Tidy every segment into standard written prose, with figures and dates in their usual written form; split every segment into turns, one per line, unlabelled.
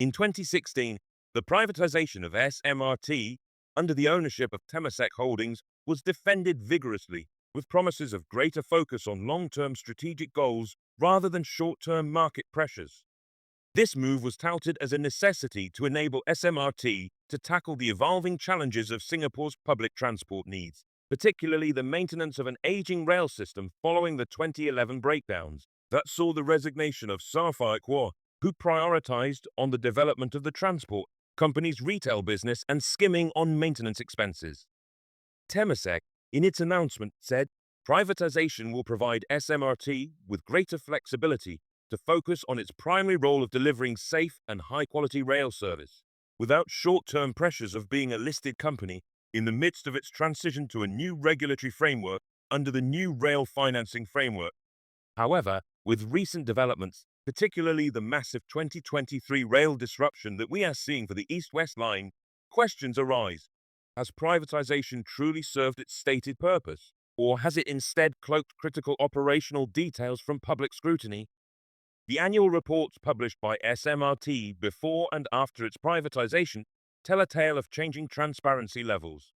In 2016, the privatization of SMRT under the ownership of Temasek Holdings was defended vigorously, with promises of greater focus on long-term strategic goals rather than short-term market pressures. This move was touted as a necessity to enable SMRT to tackle the evolving challenges of Singapore's public transport needs, particularly the maintenance of an aging rail system following the 2011 breakdowns that saw the resignation of Sapphire Kwa, who prioritized on the development of the transport company's retail business and skimming on maintenance expenses. Temasek, in its announcement, said privatization will provide SMRT with greater flexibility to focus on its primary role of delivering safe and high-quality rail service, without short-term pressures of being a listed company in the midst of its transition to a new regulatory framework under the new rail financing framework. However, with recent developments, particularly the massive 2023 rail disruption that we are seeing for the East-West line, questions arise. Has privatization truly served its stated purpose, or has it instead cloaked critical operational details from public scrutiny? The annual reports published by SMRT before and after its privatization tell a tale of changing transparency levels.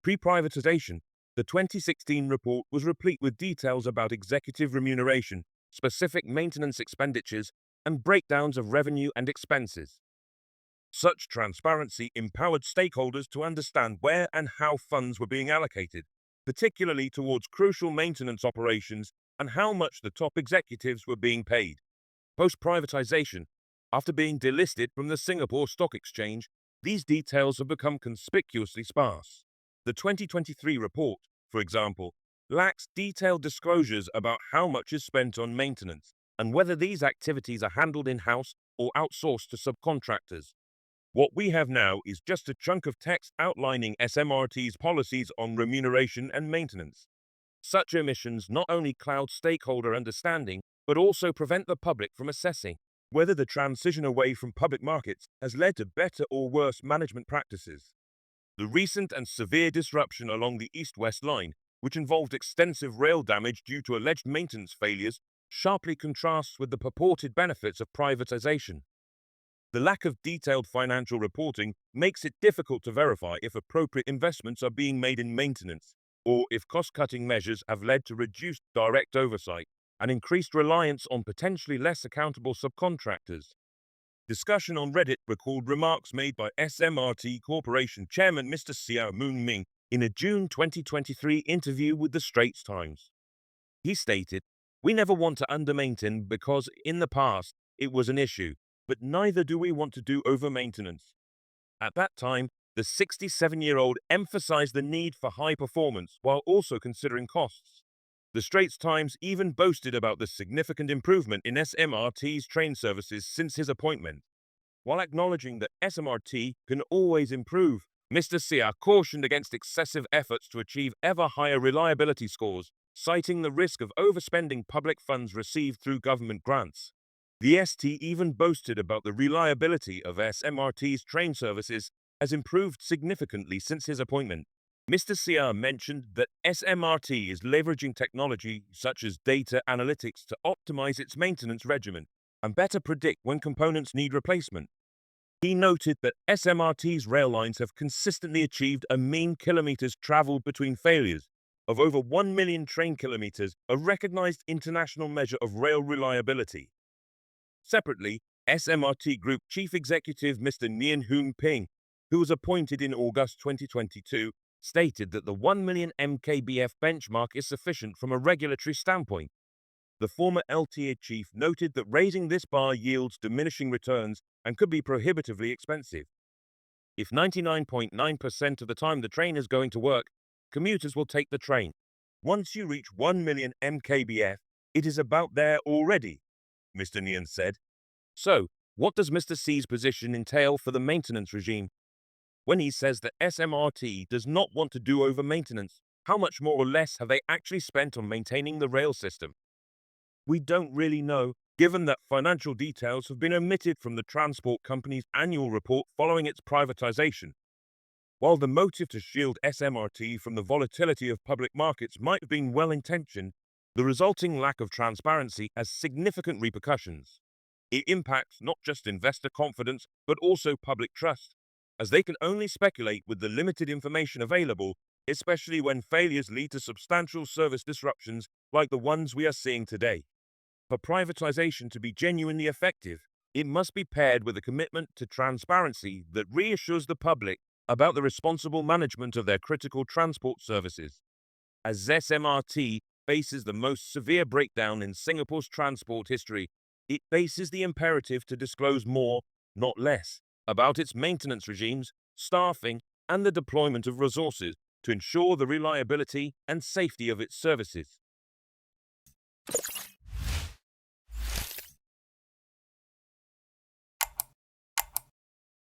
Pre-privatization, the 2016 report was replete with details about executive remuneration, specific maintenance expenditures, and breakdowns of revenue and expenses. Such transparency empowered stakeholders to understand where and how funds were being allocated, particularly towards crucial maintenance operations and how much the top executives were being paid. Post-privatization, after being delisted from the Singapore Stock Exchange, these details have become conspicuously sparse. The 2023 report, for example, lacks detailed disclosures about how much is spent on maintenance and whether these activities are handled in-house or outsourced to subcontractors. What we have now is just a chunk of text outlining SMRT's policies on remuneration and maintenance. Such omissions not only cloud stakeholder understanding, but also prevent the public from assessing whether the transition away from public markets has led to better or worse management practices. The recent and severe disruption along the East-West line, which involved extensive rail damage due to alleged maintenance failures, sharply contrasts with the purported benefits of privatization. The lack of detailed financial reporting makes it difficult to verify if appropriate investments are being made in maintenance, or if cost-cutting measures have led to reduced direct oversight and increased reliance on potentially less accountable subcontractors. Discussion on Reddit recalled remarks made by SMRT Corporation Chairman Mr. Siao Moon Ming in a June 2023 interview with the Straits Times. He stated, "We never want to under-maintain because in the past it was an issue, but neither do we want to do over-maintenance." At that time, the 67-year-old emphasized the need for high performance while also considering costs. The Straits Times even boasted about the significant improvement in SMRT's train services since his appointment. While acknowledging that SMRT can always improve, Mr. Sia cautioned against excessive efforts to achieve ever higher reliability scores, citing the risk of overspending public funds received through government grants. The ST even boasted about the reliability of SMRT's train services has improved significantly since his appointment. Mr. Sia mentioned that SMRT is leveraging technology such as data analytics to optimize its maintenance regimen and better predict when components need replacement. He noted that SMRT's rail lines have consistently achieved a mean kilometers traveled between failures of over 1 million train kilometers, a recognized international measure of rail reliability. Separately, SMRT Group Chief Executive Mr. Nguyen Hoon Ping, who was appointed in August 2022, stated that the 1 million mkbf benchmark is sufficient from a regulatory standpoint. The former LTA chief noted that raising this bar yields diminishing returns and could be prohibitively expensive. If 99.9% of the time the train is going to work, commuters will take the train. Once you reach 1 million mkbf, it is about there already, Mr. Nguyen said. So, what does Mr. C's position entail for the maintenance regime? When he says that SMRT does not want to do over maintenance, how much more or less have they actually spent on maintaining the rail system? We don't really know, given that financial details have been omitted from the transport company's annual report following its privatization. While the motive to shield SMRT from the volatility of public markets might have been well-intentioned, the resulting lack of transparency has significant repercussions. It impacts not just investor confidence, but also public trust, as they can only speculate with the limited information available, especially when failures lead to substantial service disruptions like the ones we are seeing today. For privatization to be genuinely effective, it must be paired with a commitment to transparency that reassures the public about the responsible management of their critical transport services. As SMRT faces the most severe breakdown in Singapore's transport history, it faces the imperative to disclose more, not less, about its maintenance regimes, staffing, and the deployment of resources to ensure the reliability and safety of its services.